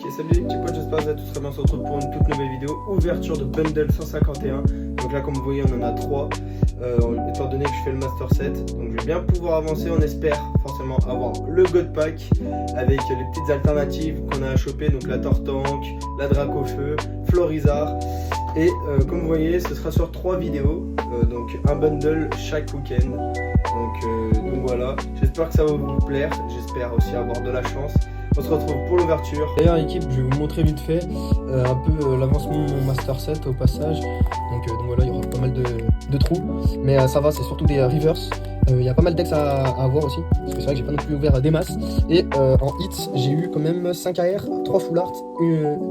Ok, salut les petits potes, j'espère que vous allez tous très bien. On se retrouve pour une toute nouvelle vidéo. Ouverture de bundle 151. Donc là, comme vous voyez, on en a 3. Étant donné que je fais le Master Set. Donc je vais bien pouvoir avancer. On espère forcément avoir le God Pack avec les petites alternatives qu'on a à choper. Donc la Tortank, la Dracofeu, Florizard. Et comme vous voyez, ce sera sur 3 vidéos. Donc un bundle chaque week-end. Donc voilà, j'espère que ça va vous plaire. J'espère aussi avoir de la chance. On se retrouve pour l'ouverture. D'ailleurs équipe, je vais vous montrer vite fait un peu l'avancement de mon Master Set au passage. Donc voilà, il y aura pas mal de trous. Mais ça va, c'est surtout des reverse. Il y a pas mal d'ex à avoir aussi. Parce que c'est vrai que j'ai pas non plus ouvert des masses. Et en hits, j'ai eu quand même 5 AR, 3 full art,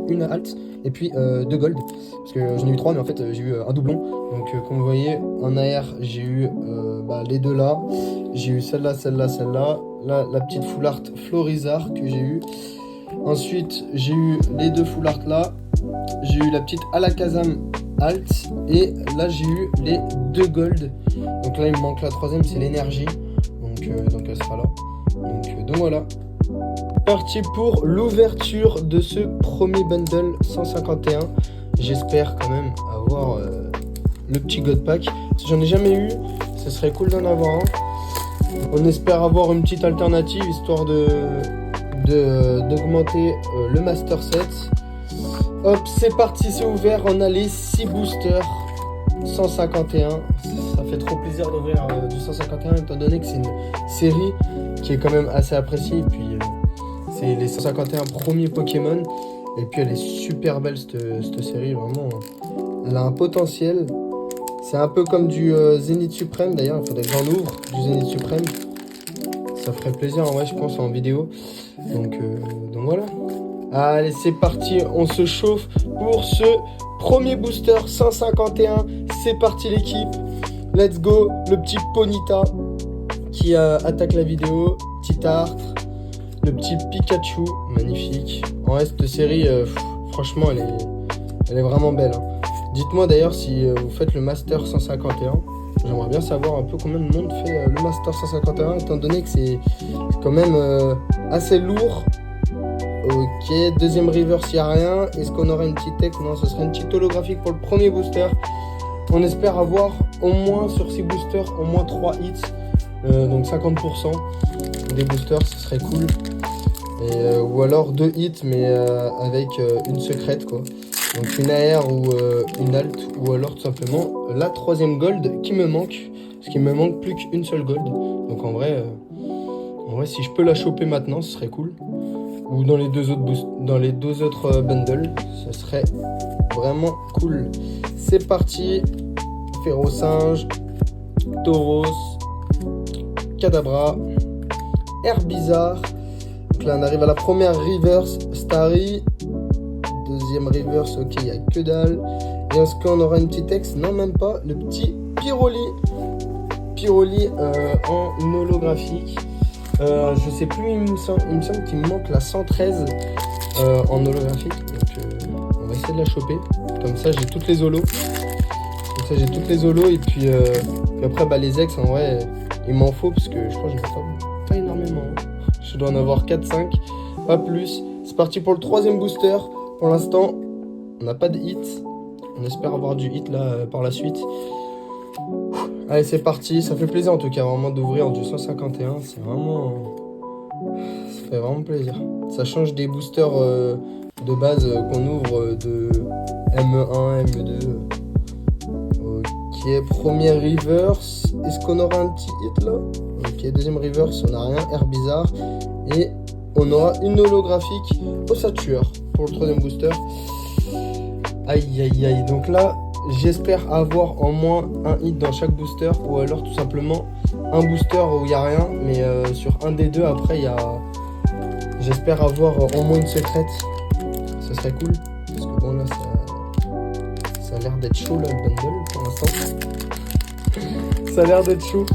une alt et puis 2 gold. Parce que j'en ai eu 3 mais en fait j'ai eu un doublon. Donc comme vous voyez, en AR j'ai eu les deux là. J'ai eu celle-là, celle-là, celle-là. Là, la petite full art Florizard que j'ai eu. Ensuite, j'ai eu les deux full art là. J'ai eu la petite Alakazam alt. Et là, j'ai eu les 2 gold. Donc là, il me manque la troisième, c'est l'énergie. Donc elle sera là. Donc voilà. Parti pour l'ouverture de ce premier bundle 151. J'espère quand même avoir le petit God Pack. Si j'en ai jamais eu, ce serait cool d'en avoir un. On espère avoir une petite alternative histoire d'augmenter le Master Set. Hop, c'est parti, c'est ouvert. On a les 6 boosters 151. Ça fait trop plaisir d'ouvrir du 151 étant donné que c'est une série qui est quand même assez appréciée. Et puis c'est les 151 premiers Pokémon. Et puis elle est super belle cette série, vraiment. Elle a un potentiel. C'est un peu comme du Zénith Suprême d'ailleurs, il faudrait que j'en ouvre du Zénith Suprême. Ça ferait plaisir en vrai, je pense, en vidéo. Donc voilà. Allez, c'est parti, on se chauffe pour ce premier booster 151. C'est parti l'équipe. Let's go, le petit Ponyta qui attaque la vidéo. Petit Artre, le petit Pikachu, magnifique. En vrai, cette série, franchement, elle est vraiment belle. Hein. Dites-moi d'ailleurs si vous faites le Master 151. J'aimerais bien savoir un peu combien de monde fait le Master 151, étant donné que c'est quand même assez lourd. Ok, deuxième reverse, il n'y a rien. Est-ce qu'on aurait une petite tech? Non, ce serait une petite holographique pour le premier booster. On espère avoir au moins sur 6 boosters, au moins 3 hits. Donc 50% des boosters, ce serait cool. Et, ou alors 2 hits, mais avec une secrète quoi. Donc une AR ou une alt, ou alors tout simplement la troisième gold qui me manque. Parce qu'il me manque plus qu'une seule gold. Donc en vrai, si je peux la choper maintenant, ce serait cool. Ou dans les deux autres bundles, ce serait vraiment cool. C'est parti. Ferrosinge, Tauros, Kadabra, Herbizarre. Donc là on arrive à la première reverse, Starry. Deuxième reverse, ok, il n'y a que dalle. Et est-ce qu'on aura une petite ex? Non, même pas. Le petit Pyroli. Pyroli en holographique. Je sais plus, il me semble qu'il me manque la 113 en holographique. Donc on va essayer de la choper. Comme ça, j'ai toutes les holos. Et puis après, les ex, en vrai, il m'en faut parce que je crois que je n'en ai pas énormément. Je dois en avoir 4-5, pas plus. C'est parti pour le troisième booster. Pour l'instant, on n'a pas de hit. On espère avoir du hit là par la suite. Allez, c'est parti. Ça fait plaisir en tout cas vraiment d'ouvrir du 151. Ça fait vraiment plaisir. Ça change des boosters de base qu'on ouvre de ME1, ME2. Ok, première reverse. Est-ce qu'on aura un petit hit là? Ok, deuxième reverse, on n'a rien. Herbizarre. Et on aura une holographique Ossature pour le troisième booster. Aïe aïe aïe. Donc là, j'espère avoir en moins un hit dans chaque booster. Ou alors tout simplement un booster où il n'y a rien. Mais sur un des deux, après, il y a... J'espère avoir au moins une secrète. Ce serait cool. Parce que bon là, ça a l'air d'être chaud là, le bundle pour l'instant. Ça a l'air d'être chaud.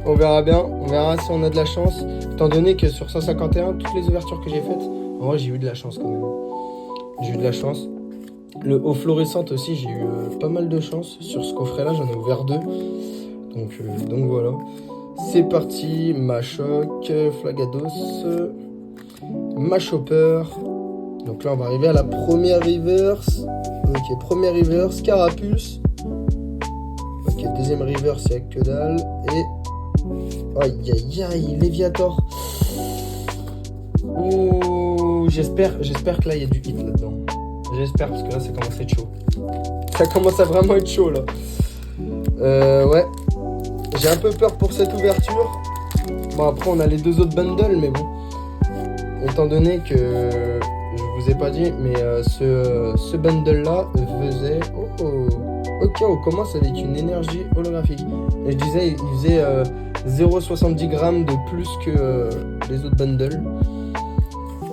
On verra bien. On verra si on a de la chance. Étant donné que sur 151, toutes les ouvertures que j'ai faites, en vrai, j'ai eu de la chance quand même. J'ai eu de la chance. Le haut fluorescent aussi, j'ai eu pas mal de chance. Sur ce coffret-là, j'en ai ouvert 2. Donc voilà. C'est parti. Machoc, Flagados, Machopper, Donc là, on va arriver à la première reverse. Ok, première reverse, Carapuce. Ok, deuxième reverse, il n'y a que dalle. Et... aïe, aïe, aïe, Léviator. Oh, j'espère que là, il y a du hit là-dedans. J'espère, parce que là, ça commence à être chaud. Ça commence à vraiment être chaud, là. Ouais. J'ai un peu peur pour cette ouverture. Bon, après, on a les deux autres bundles, mais bon. Étant donné que je vous ai pas dit, mais ce bundle-là faisait... Oh, ok, on commence avec une énergie holographique. Et je disais, il faisait 0,70 grammes de plus que les autres bundles.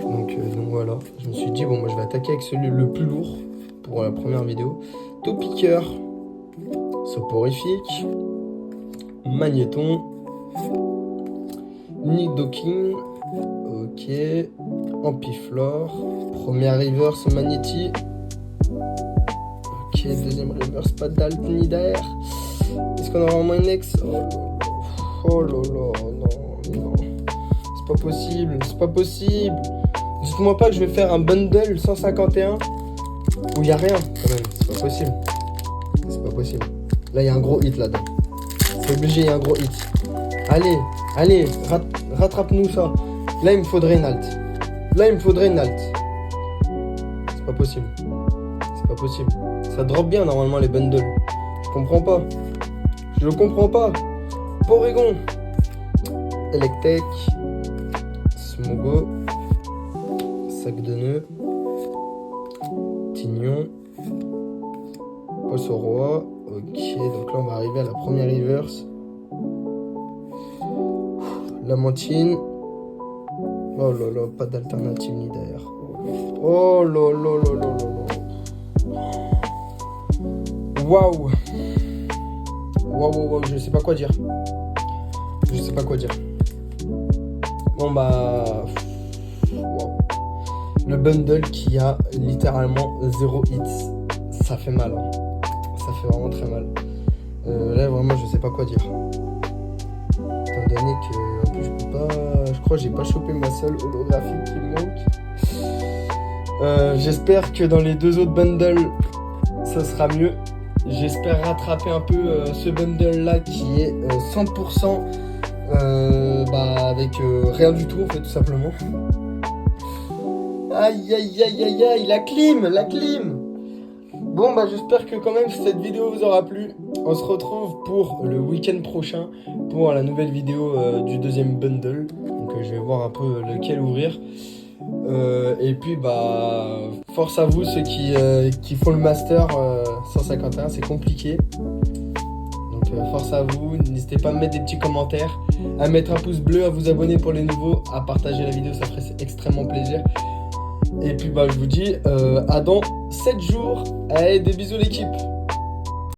Donc voilà, je me suis dit, bon, moi je vais attaquer avec celui le plus lourd pour la première vidéo. Topiqueur, Soporifique, Magnéton, Nidoking, ok, Ampiflore, première reverse Magnéti, ok, deuxième reverse pas d'alt ni d'air. Est-ce qu'on aura vraiment une ex? Oh là là, non, c'est pas possible, c'est pas possible. Dites-moi pas que je vais faire un bundle 151 où il y a rien quand même, c'est pas possible. C'est pas possible. Là il y a un gros hit là-dedans. C'est obligé, il y a un gros hit. Allez, rattrape-nous ça. Là il me faudrait une alt. C'est pas possible. C'est pas possible. Ça drop bien normalement les bundles. Je comprends pas. Porygon, Electek, Smogo, Sac de nœuds, Tignon, Possoroa. Ok, donc là on va arriver à la première reverse. Lamantine. Oh là là, pas d'alternative ni d'air. Oh là là là là là. Waouh, je sais pas quoi dire. Bon bah... wow. Le bundle qui a littéralement 0 hits. Ça fait mal. Hein. Ça fait vraiment très mal. Là vraiment je sais pas quoi dire. Étant donné que en plus je peux pas... Je crois que j'ai pas chopé ma seule holographique qui me manque. J'espère que dans les deux autres bundles ça sera mieux. J'espère rattraper un peu ce bundle là qui est 100% avec rien du tout en fait tout simplement. Aïe, la clim. Bon bah j'espère que quand même cette vidéo vous aura plu. On se retrouve pour le week-end prochain pour la nouvelle vidéo du deuxième bundle. Donc je vais voir un peu lequel ouvrir. Et puis bah force à vous ceux qui font le master 151, c'est compliqué. Donc force à vous, n'hésitez pas à mettre des petits commentaires, à mettre un pouce bleu, à vous abonner pour les nouveaux, à partager la vidéo, ça ferait extrêmement plaisir. Et puis bah je vous dis à dans 7 jours. Allez, des bisous l'équipe.